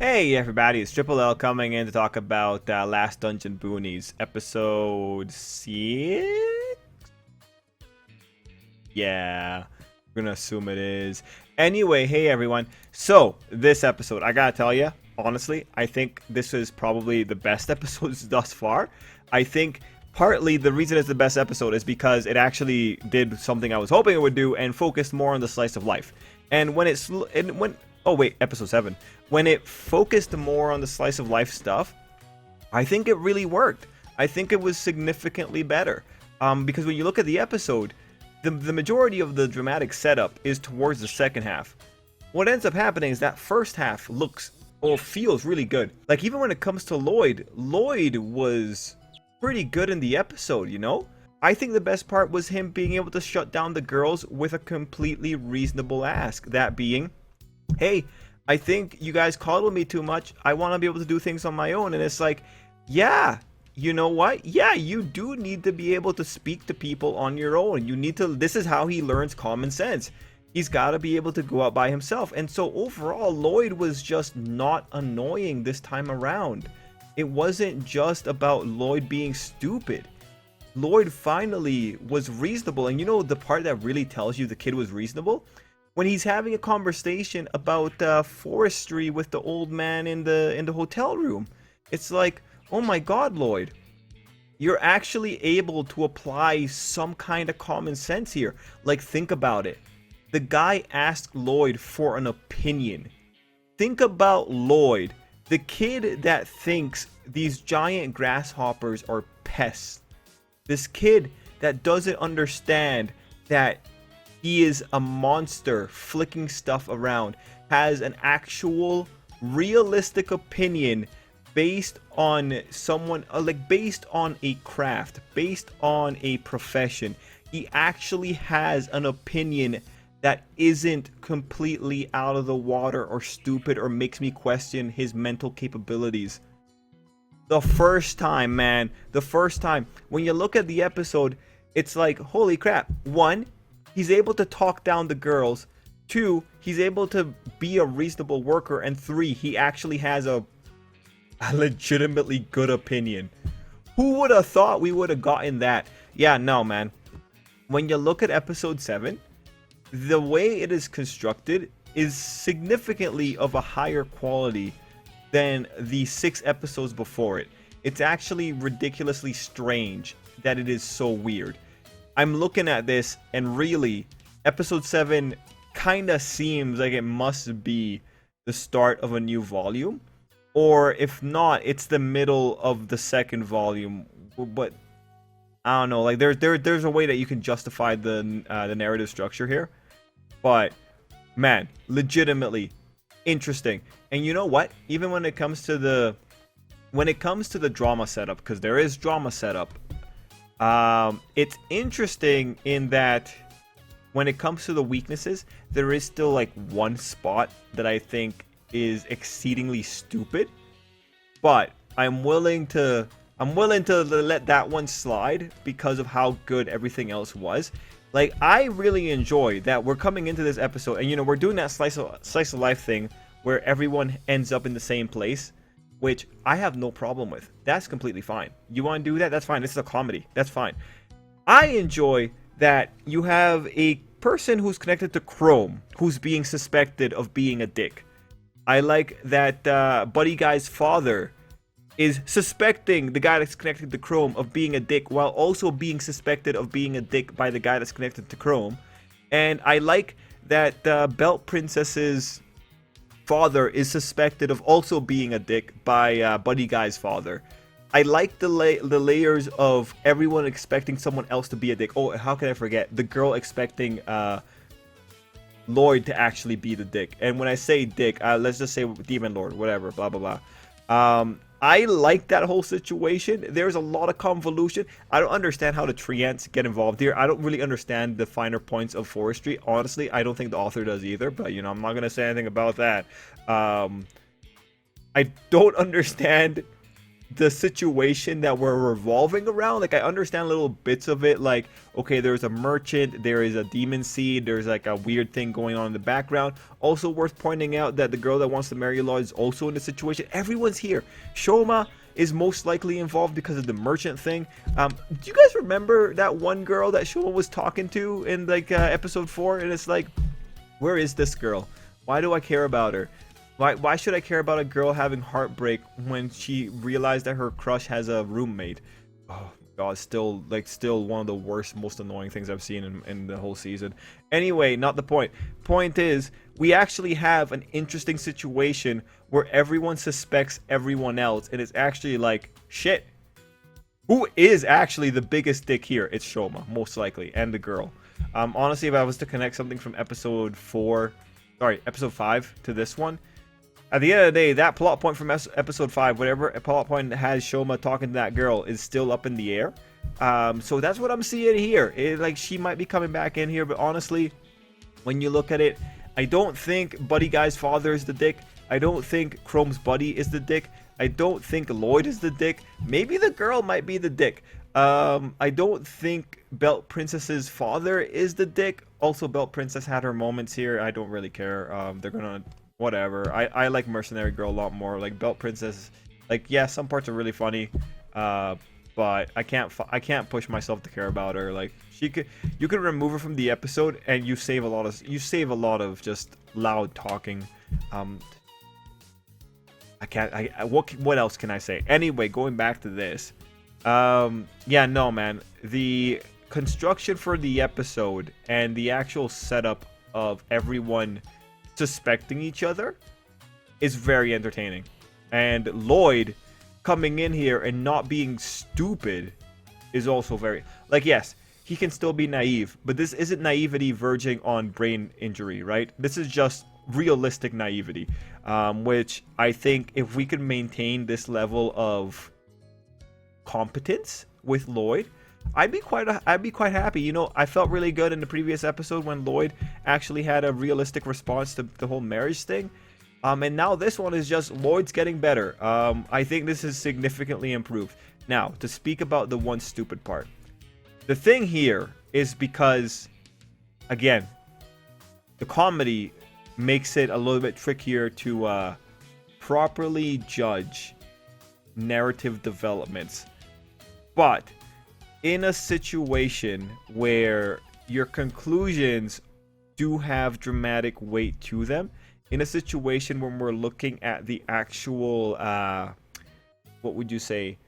Hey everybody, it's Tripl-L coming in to talk about Last Dungeon Boonies, episode 6? Yeah, we're gonna assume it is. Anyway, hey everyone. So, this episode, I gotta tell you, honestly, I think this is probably the best episodes thus far. I think partly the reason it's the best episode is because it actually did something I was hoping it would do and focused more on the slice of life. And oh wait, episode 7. When it focused more on the slice of life stuff, I think it really worked. I think it was significantly better. Because when you look at the episode, the majority of the dramatic setup is towards the second half. What ends up happening is that first half looks or feels really good. Like even when it comes to Lloyd, Lloyd was pretty good in the episode, you know? I think the best part was him being able to shut down the girls with a completely reasonable ask. That being, hey, I think you guys coddle me too much. I want to be able to do things on my own. And it's like, yeah, you know what? Yeah, you do need to be able to speak to people on your own. You need to, this is how he learns common sense. He's got to be able to go out by himself. And so overall, Lloyd was just not annoying this time around. It wasn't just about Lloyd being stupid. Lloyd finally was reasonable. And you know the part that really tells you the kid was reasonable? When he's having a conversation about forestry with the old man in the hotel room. It's like, oh my god, Lloyd, you're actually able to apply some kind of common sense here. Like, think about it. The guy asked Lloyd for an opinion. Think about Lloyd, the kid that thinks these giant grasshoppers are pests. This kid that doesn't understand that he is a monster flicking stuff around, has an actual realistic opinion based on someone, based on a craft, based on a profession. He actually has an opinion that isn't completely out of the water or stupid or makes me question his mental capabilities. The first time, man, the first time, when you look at the episode, it's like, holy crap. One, he's able to talk down the girls. 2, he's able to be a reasonable worker. And 3, he actually has a legitimately good opinion. Who would have thought we would have gotten that? Yeah, no, man. When you look at episode 7, the way it is constructed is significantly of a higher quality than the 6 episodes before it. It's actually ridiculously strange that it is so weird. I'm looking at this and really, episode 7 kind of seems like it must be the start of a new volume. Or if not, it's the middle of the second volume. But I don't know, like there's a way that you can justify the narrative structure here. But man, legitimately interesting. And you know what? Even when it comes to the drama setup, because there is drama setup, it's interesting in that when it comes to the weaknesses, there is still like one spot that I think is exceedingly stupid, but I'm willing to let that one slide because of how good everything else was. Like, I really enjoy that we're coming into this episode and, you know, we're doing that slice of life thing where everyone ends up in the same place, which I have no problem with. That's completely fine. You want to do that? That's fine. This is a comedy. That's fine. I enjoy that you have a person who's connected to Chrome who's being suspected of being a dick. I like that Buddy Guy's father is suspecting the guy that's connected to Chrome of being a dick while also being suspected of being a dick by the guy that's connected to Chrome. And I like that Belt Princess's father is suspected of also being a dick by Buddy Guy's father. I like the layers of everyone expecting someone else to be a dick. Oh, how can I forget? The girl expecting Lloyd to actually be the dick. And when I say dick, let's just say Demon Lord, whatever, blah, blah, blah. I like that whole situation. There's a lot of convolution. I don't understand how the Treants get involved here. I don't really understand the finer points of Forestry. Honestly, I don't think the author does either, but, you know, I'm not going to say anything about that. I don't understand the situation that we're revolving around. Like, I understand little bits of it, like, okay, there's a merchant, there is a demon seed, there's like a weird thing going on in the background. Also worth pointing out that the girl that wants to marry Lloyd is also in the situation. Everyone's here. Shoma is most likely involved because of the merchant thing. Do you guys remember that one girl that Shoma was talking to in like episode 4? And it's like, where is this girl? Why do I care about her? Why should I care about a girl having heartbreak when she realized that her crush has a roommate? Oh god, still one of the worst, most annoying things I've seen in the whole season. Anyway, not the point. Point is, we actually have an interesting situation where everyone suspects everyone else, and it's actually like, shit, who is actually the biggest dick here? It's Shoma, most likely, and the girl. Honestly, if I was to connect something from episode 5 to this one, at the end of the day, that plot point from episode 5, whatever plot point has Shoma talking to that girl, is still up in the air. So that's what I'm seeing here. Like, she might be coming back in here, but honestly, when you look at it, I don't think Buddy Guy's father is the dick. I don't think Chrome's buddy is the dick. I don't think Lloyd is the dick. Maybe the girl might be the dick. I don't think Belt Princess's father is the dick. Also, Belt Princess had her moments here. I don't really care. They're gonna... whatever. I like Mercenary Girl a lot more. Like, Belt Princess, like, yeah, some parts are really funny, but I can't push myself to care about her. Like, you could remove her from the episode and you save a lot of just loud talking. What else can I say? Anyway, going back to this, yeah, no, man, the construction for the episode and the actual setup of everyone suspecting each other is very entertaining, and Lloyd coming in here and not being stupid is also very, like, yes, he can still be naive, but this isn't naivety verging on brain injury, right? This is just realistic naivety, which I think if we could maintain this level of competence with Lloyd, I'd be quite happy. You know, I felt really good in the previous episode when Lloyd actually had a realistic response to the whole marriage thing. And now this one is just Lloyd's getting better. I think this is significantly improved. Now, to speak about the one stupid part. The thing here is because, again, the comedy makes it a little bit trickier to properly judge narrative developments. But in a situation where your conclusions do have dramatic weight to them, in a situation when we're looking at the actual, what would you say?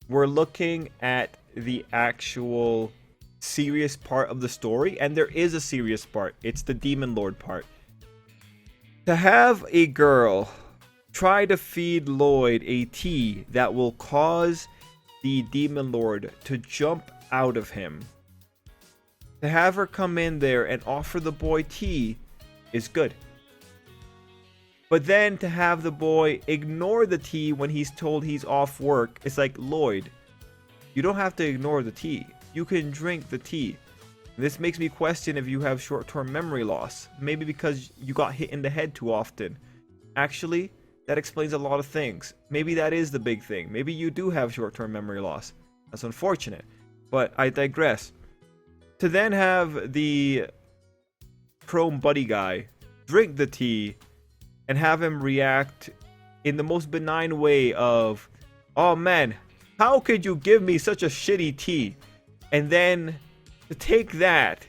We're looking at the actual serious part of the story, and there is a serious part. It's the Demon Lord part. To have a girl try to feed Lloyd a tea that will cause the Demon Lord to jump out of him, to have her come in there and offer the boy tea is good. But then to have the boy ignore the tea when he's told he's off work, it's like, Lloyd, you don't have to ignore the tea. You can drink the tea. This makes me question if you have short-term memory loss. Maybe because you got hit in the head too often. Actually, that explains a lot of things. Maybe that is the big thing. Maybe you do have short-term memory loss. That's unfortunate. But I digress. To then have the Chrome Buddy Guy drink the tea and have him react in the most benign way of, oh man, how could you give me such a shitty tea? And then to take that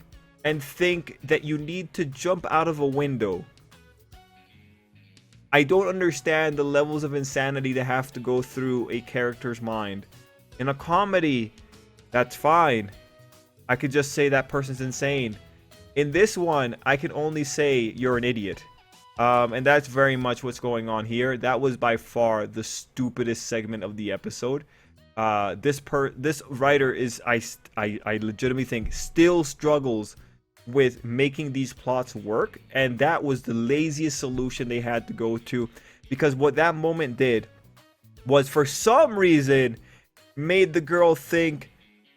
and think that you need to jump out of a window. I don't understand the levels of insanity that have to go through a character's mind. In a comedy, that's fine. I could just say that person's insane. In this one, I can only say you're an idiot. And that's very much what's going on here. That was by far the stupidest segment of the episode. This writer is, I legitimately think, still struggles with making these plots work, and that was the laziest solution they had to go to, because what that moment did was, for some reason, made the girl think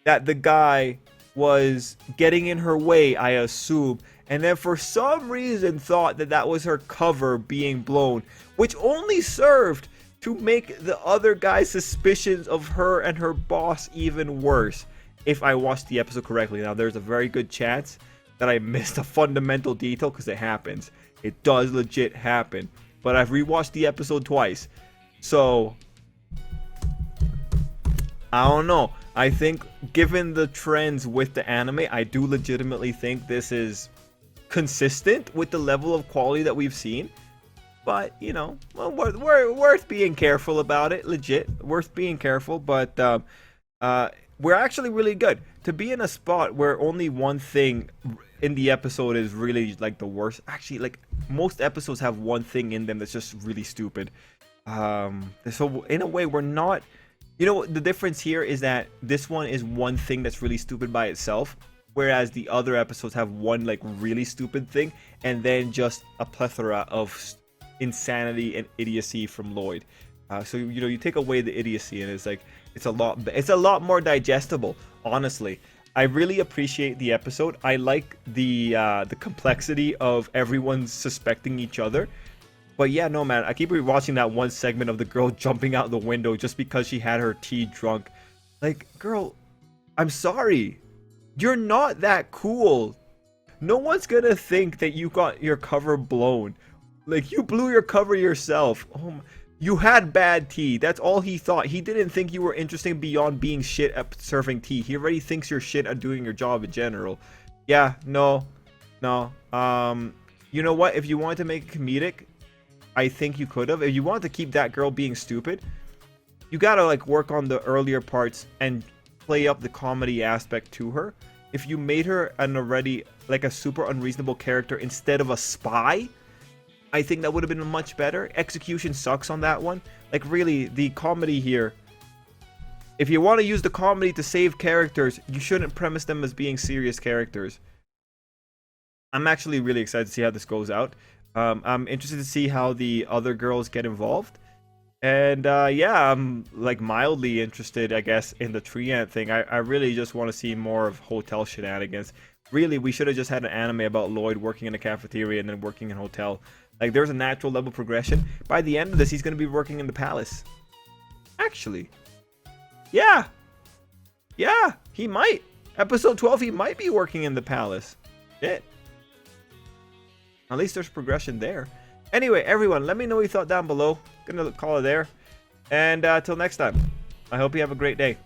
that the guy was getting in her way, I assume, and then for some reason thought that that was her cover being blown, which only served to make the other guy's suspicions of her and her boss even worse. If I watched the episode correctly. Now, there's a very good chance that I missed a fundamental detail because it happens. It does legit happen. But I've rewatched the episode twice. So, I don't know. I think given the trends with the anime, I do legitimately think this is consistent with the level of quality that we've seen. But, you know, well, we're worth being careful about it. Legit. Worth being careful. But we're actually really good. To be in a spot where only one thing in the episode is really like the worst. Actually, like most episodes have one thing in them that's just really stupid. So in a way, we're not... You know, the difference here is that this one is one thing that's really stupid by itself, whereas the other episodes have one like really stupid thing and then just a plethora of insanity and idiocy from Lloyd. So you know, you take away the idiocy and it's a lot more digestible. Honestly, I really appreciate the episode. I like the complexity of everyone suspecting each other. But yeah, no, man, I keep rewatching that one segment of the girl jumping out the window just because she had her tea drunk. Like, girl, I'm sorry. You're not that cool. No one's gonna think that you got your cover blown. Like, you blew your cover yourself. Oh my, you had bad tea. That's all he thought. He didn't think you were interesting beyond being shit at serving tea. He already thinks you're shit at doing your job in general. Yeah, no. You know what? If you wanted to make it comedic, I think you could have. If you want to keep that girl being stupid, you gotta like work on the earlier parts and play up the comedy aspect to her. If you made her an already like a super unreasonable character instead of a spy, I think that would have been much better. Execution sucks on that one. Like really, the comedy here, if you want to use the comedy to save characters, you shouldn't premise them as being serious characters. I'm actually really excited to see how this goes out. I'm interested to see how the other girls get involved. And yeah, I'm like mildly interested, I guess, in the tree ant thing. I really just want to see more of hotel shenanigans. Really, we should have just had an anime about Lloyd working in a cafeteria and then working in a hotel. Like, there's a natural level progression. By the end of this, he's going to be working in the palace. Actually. Yeah, he might. Episode 12, he might be working in the palace. Shit. At least there's progression there. Anyway, everyone, let me know what you thought down below. Gonna call it there. And till next time, I hope you have a great day.